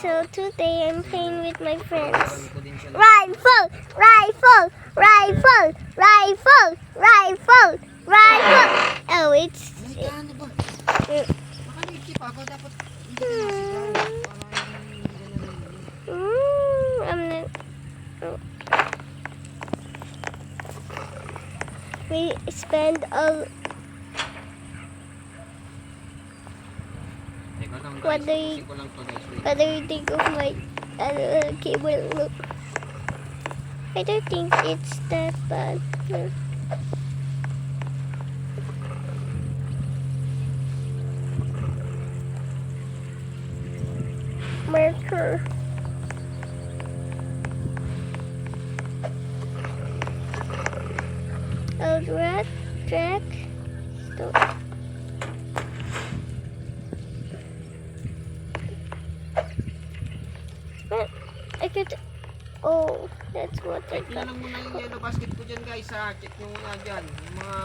So today I'm playing with my friends. Gagawin ko din siya ng Rifle! Rifle! Rifle! Rifle! Rifle! Rifle! Oh, it's... Ay, ano ba? Baka naisip ako, dapat hindi ka nasigaw. Para hindi ka narinig. I'm not... Oh. We spend all... Teka lang What guys, do you- tapusin ko lang to guys. Wait. What do you think of my cable look? I don't think it's that bad. Marker. Oh, rat track. Stop. I could. Oh, that's what I Check nyo got. lang muna yung yellow basket ko dyan guys ha. Check nyo muna dyan. Yung mga...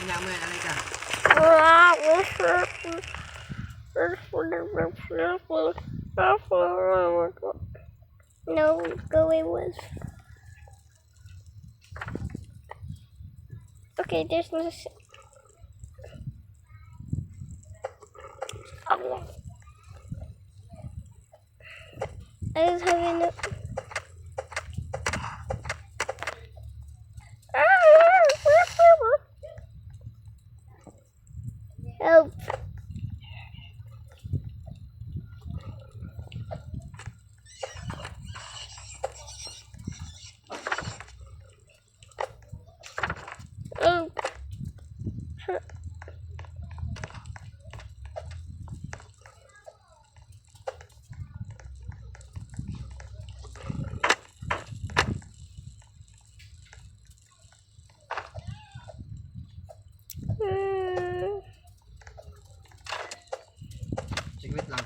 Ina mo yan, alay ka. No, go away was. Okay, there's no. I was having a. Help. Oh. Sige, wait lang.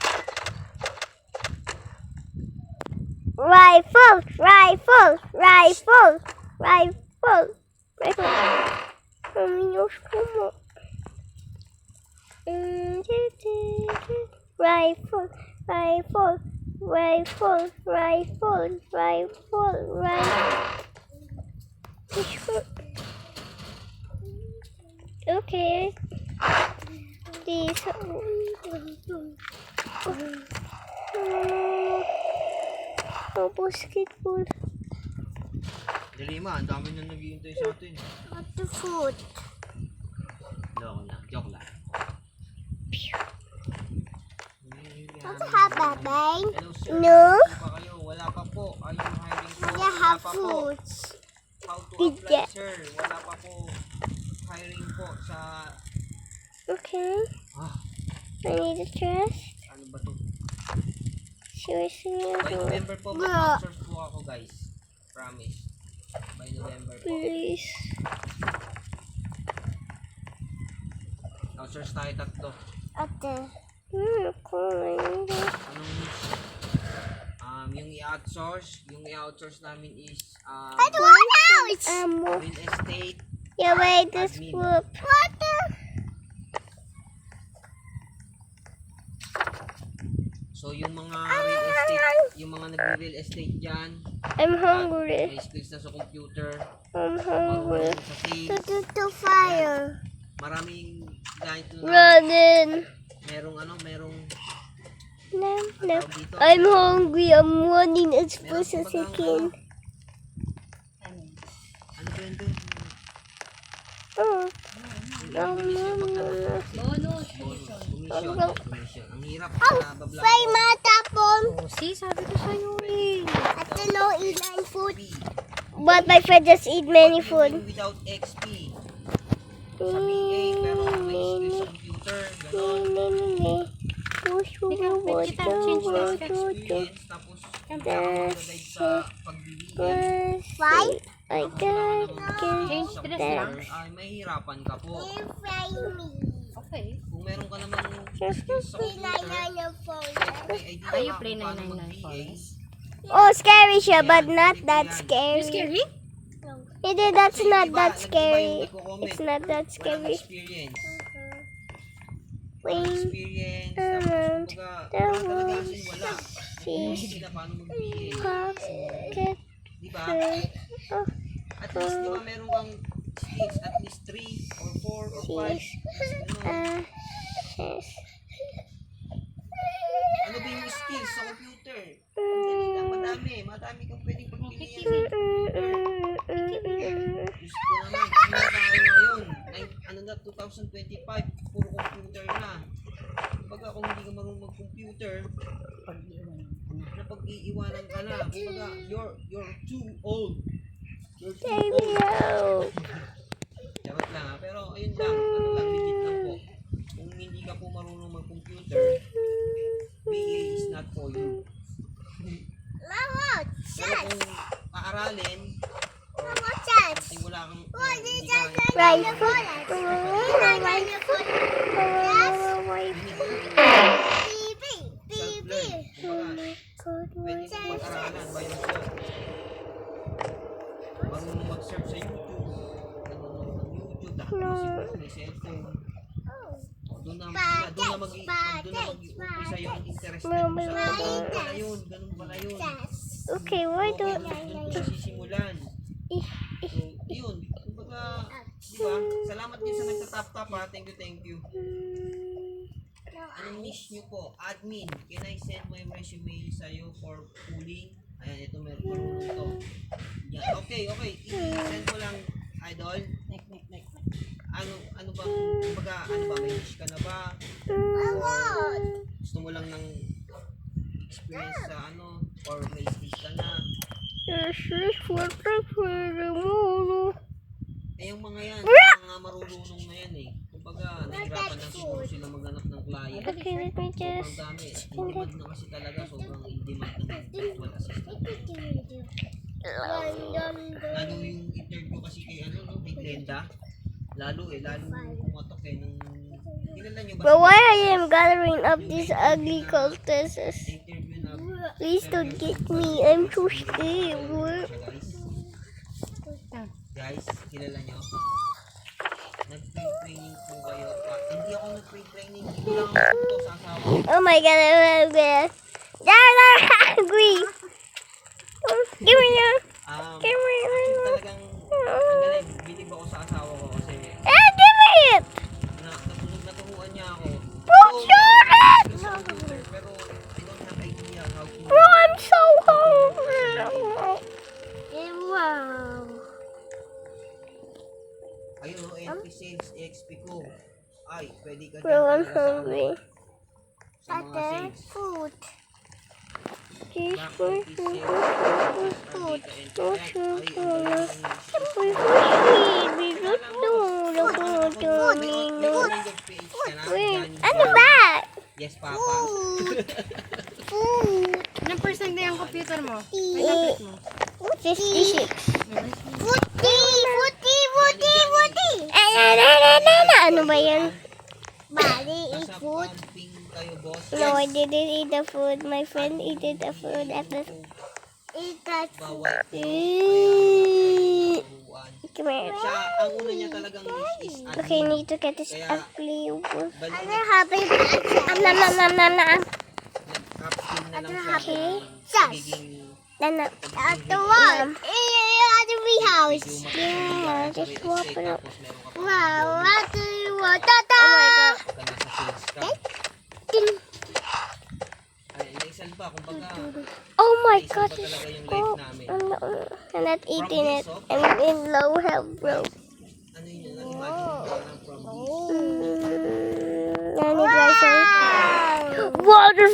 Rifle, rifle, rifle, rifle, rifle. Amigos, como. Rifle, rifle, rifle, rifle, rifle, rifle. Okay. These. Oh, basketball. Dali ma, ang dami na naghihintay sa atin. What the food? Joke lang. Does it have a bang? Hello sir. No. Ano pa kayo? Wala pa po. Ayun hiring po. We Wala have pa po. food. How to Did apply ya- sir? Wala pa po. Hiring po sa... Okay. Ah, I need a trash. ano ba to? Seriously, By November po, mag-outsource po ako guys. Promise. By November po. please. Outsource tayo tatlo. Ate. Calling. Anong yung i-outsource namin is Ammo. real estate. Yeah, wait, this Admin. whoop. What the? So yung mga real estate, yung mga nag-real estate dyan, I'm hungry. may skills na sa computer, I'm hungry. marunong sa sales, To fire. maraming ganito na, Running. merong No, no. tawag dito, I'm hungry. I'm running as meron fast as I kumbagang, can. ano ba yun doon? Oh. Commission. Ang hirap na babla. Say matapon. Oh, see, sabi ko sa'yo eh. At no eat food. But my friend just eat many food. Without XP. Sa BA, pero may skills sa computer, gano'n. Experience, tapos magdadayag sa pag-BBM. Five. I got Change Sa dress computer, lang. ay mahihirapan ka po. Okay. Kung meron ka namang skills sa computer, may idea Are you ka play kung paano 999 mag-BA, Forest? Oh, scary siya, but not that scary. Scary? That's not that Nag-iba scary. yung nagko-comment. It's not that Walang scary. experience. experience. Tapos, kumbaga, wala talaga kasi wala. Hindi sila paano mag-BA. Pocket. Di ba? At least, di ba, meron kang skills, at least 3 or 4 or 5. Ganun. Ano ba yung skills sa computer? Madali lang, madami kang pwedeng pagpilian sa computer. Diyos ko naman, ano tayo ngayon? Ano na, 2025, puro computer na. Kumbaga, kung hindi ka marunong mag-computer, na pag-iiwanan ka na. Kumbaga, you're too old. You're too old. Charot lang ha. Pero ayun lang, ano lang, legit lang po. Kung hindi ka po marunong mag-computer, BA is not for you. Pero kung paaralin, kasi wala kang, hindi ka, self-learn. Kumbaga, pwede kang mag-aralan by yourself. Marunong mag-search sa YouTube. Marunong mag-YouTube, tapos may cellphone. Doon na mag-umpisa yung interested mo sa ganun pala yun. Okay, why don't Doon ko sisimulan. So, yun. Kumbaga, di ba? Salamat din sa nagtatap-tap ha. Thank you. Anong niche nyo po? Admin, can I send my resume sa'yo for pooling? Ayan, ito meron marunong to. Yan. Okay. I-send mo lang, idol. Ano ba, kumbaga, may niche ka na ba? Or gusto mo lang ng experience sa or may skills ka na? Yung mga yan, mga marunong na yan eh. Kumbaga, nahirapan na siguro sila maghanap ng client. Okay, let me Sobrang just dami. In-demand na kasi talaga, sobrang in-demand ng virtual assistant. Lalo yung interview kasi kay kay Glenda. Lalo pumatok nung kilala nyo ba? But why I am gathering up these ugly cultists? Interview na Please don't get me. I'm so scared. guys, kilala nyo? Nag-training po kayo. Hindi ako nag-training. Dito lang ako to sa asawa. Oh my god, I'm they're hungry. Give me now. Give me Actually talagang ang galing. Bilib ako sa asawa ko kasi give me it. naturuan niya ako. Bro, shoot it. Sa computer, pero I don't have idea how to. Bro, I'm so hungry. Wow. Ayun o, MP Sales XP ko. Ay, pwede ka Bro, I'm talaga sa hungry. sa mga sales. Food. Back MP Sales. Food. Ay, ang galing. Ano ba? Yes, Papa. Anong percent na yung computer mo? May laptop mo? 56. Ano ba yan? Nasa camping kayo, boss. No, I didn't eat the food. My friend ate the food at the... Bawal. Come here. Siya, ang una niya talagang niche is admin. Okay, I need to get this Kaya, ugly wolf. balik nag-upskill na lang siya sa pagiging Yeah, just swap it up. Wow, Oh my god. ka nasa sales ka. Ay, naisal ba? Kumbaga, Oh my naisal god, ba this talaga yung oh, life namin? I'm not eating it. I'm in low health, bro. Ano yun? Imagine ka lang from I need Wi-Fi. Water.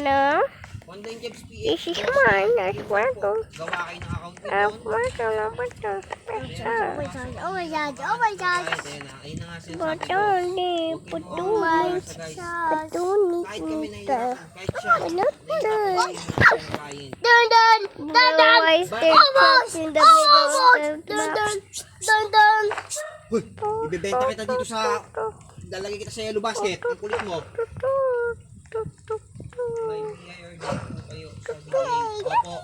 No, One Day Jobs PH. this is mine. I swear to. Gawa kayo ng account ko I doon. swear to. Ayun na nga sinasabi But ko. only Huwag put kayong mawawala sa guys. Kahit kami nahihirapan, kahit siya, nahihirapan yung client. Why is there cups in the middle of the map? Hoy, ibebenta kita dito sa, lalagay kita sa yellow basket. Ang kulit mo. May BIR din po kayo sa BIR. Opo.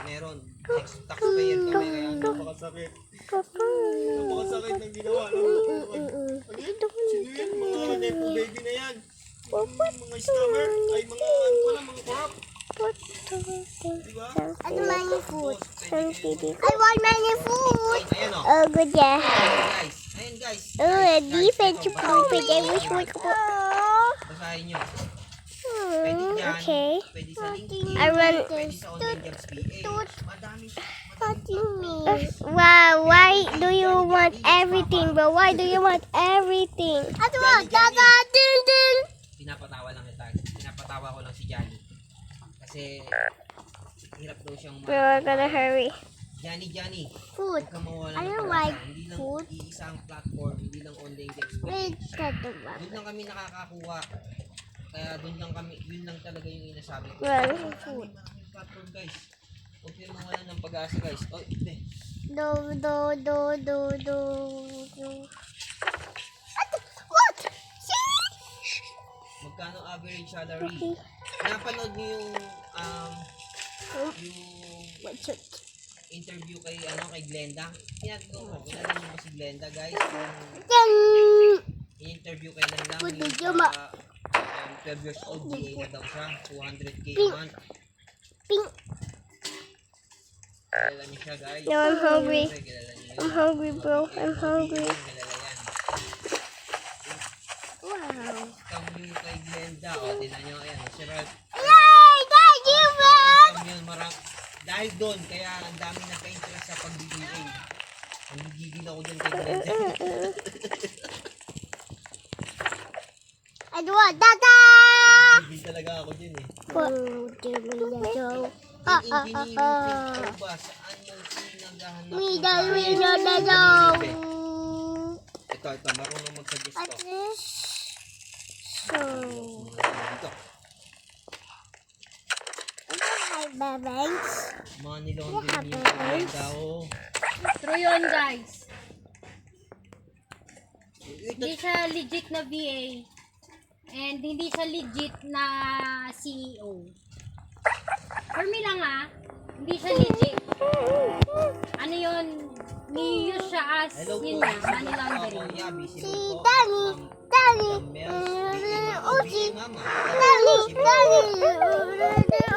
Meron. Taxpayer kami kaya napakasakit. Napakasakit ng ginawa ng Mga nepo baby na yan. Mga scammer. Ay, mga ano pala, mga corrupt. Diba? Ano money food? Pwede kayo I want money food. Ay, ayan o. Oh, good yeah. Guys, ayun guys. Oh, defense ito, you put I wish we could. basahin nyo. Pwede dyan. Okay. Pwede sa LinkedIn. I want Pwede sa online jobs PH. Madami. Wow, why do you want everything, bro? Why do you want everything? Ano ba? Daga, ding. Pinapatawa lang kita. Pinapatawa ko lang si Johnny. Kasi hirap daw siyang Bro, we're gonna hurry. Johnny. Food. Huwag ka mawala I ng don't pag-asa. like Hindi lang food. iisang platform, hindi lang online jobs PH. Wait, Doon lang kami nakakakuha. Kaya doon lang kami, yun lang talaga yung inasabi ko. Well, Maraming platform guys. Huwag kayo mawala ng pag-asa guys. Oh, ito eh. do. What? Magkano average salary? Napanood niyo yung What's it? interview kay Glenda? Tinatanong ko, kilala niyo ba si Glenda guys? Yung interview kay Glenda Good yung video, ma. 12 years old, DA na daw siya, 200k a month. Pink. Kilala niyo siya guys? No, I'm hungry. Siyempre, kilala niyo yun. I'm hungry, bro. I'm hungry. Kilala yan. Wow. Scam yung kay Glenda. O, tinan nyo, ayan, si Ralph. Yay! Thank you, bro. Scam yun, dahil doon, kaya ang dami nagka-interest sa pag-DBA. Ang gigigil ako dyan kay Glenda. Ano? Dada! Gigil talaga ako dyan eh. Oh, dear me, Yung engineering field ba, saan yung sinagahanap ng client? Ito, marunong mag-suggest to. So, Dito, hi, babies. mga nilondrin yung Glenda, oh. True yun, guys. Ito, Hindi siya legit na VA. And hindi siya legit na CEO. For me lang hindi siya legit. Ano yun? Ni-use siya as, hello yun po. nga, money laundering. Ako, Yabi, Si po. Danny, Danny, Uji. Mama. Danny, Danny,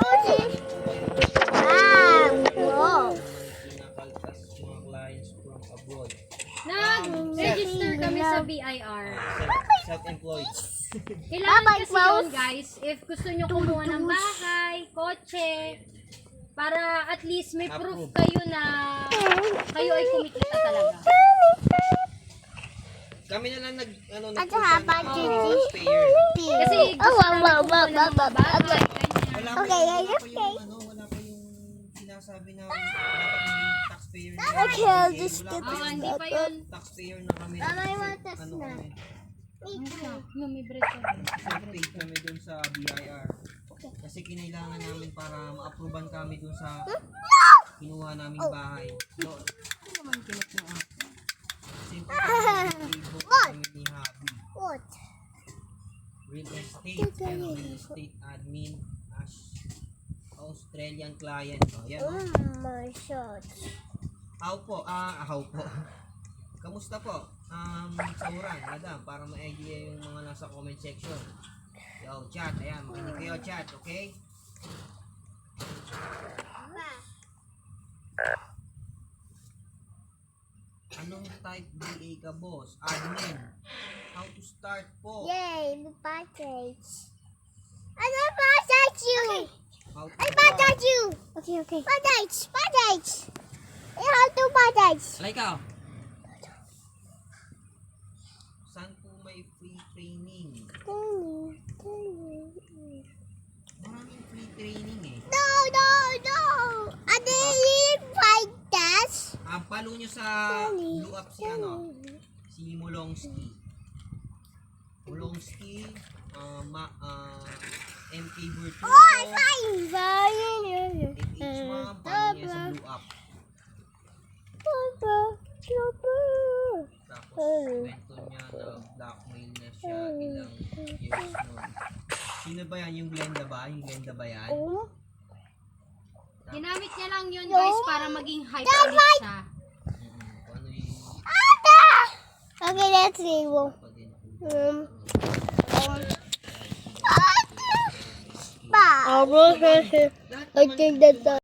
Uji. Ah, wow. Pinakaltas mga clients from abroad. Nag-register kami sa BIR. Self-employed. Kailangan Bye-bye, kasi Rose. yun, guys, if gusto nyo kumuha ng bahay, kotse, para at least may proof kayo na kayo ay kumikita talaga. Kami na lang Ano nagpusa haba, ng Gigi? taxpayer. Kasi Oh, gusto wow, namin wow, kumuha wow, ng wow, mga wow, bahay, okay. ganyan. Wala Okay, wala pa yung sinasabi na dapat maging taxpayer na. Okay, I'll just Wala get pa Oo, yung hindi pa yun. taxpayer na kami. Mama, I want a Ano snack. kami? No, may bread ka ba? Self-paid kami dun sa BIR. Kasi kinailangan namin para ma-approvean kami dun sa kinuha naming bahay. No, ano naman kinukuha? Simple Facebook kami ni Habi. What? Real estate. Yan o, real estate admin as Australian client. O, yan o. My shot. How po? How po. Kamusta po? Sauran, madam, para ma-idea yung mga nasa comment section. Yo, chat, ayan, makinig kayo, chat, okay? Anong type BA ka, boss? Admin. How to start po? Yay, the package. Ano package you? How to I start? package you. Okay, okay. Package. How to package? Alay ka. Saan po may free training? Maraming free training eh. No. I didn't find that. Follow nyo sa Blue Up si Mulongski. Mulongski, MK Virtual. Oh, I find it. Each mom, follow nyo sa Blue Up. Tapos, kwento niya na blackmail na siya ilang years nun. Sino ba yan? Yung Glenda ba? Yung Glenda ba yan? Ginamit niya lang yun, guys, para maging hype ulit siya. Kung ano yung Okay, let's see. pa din Um, I think that's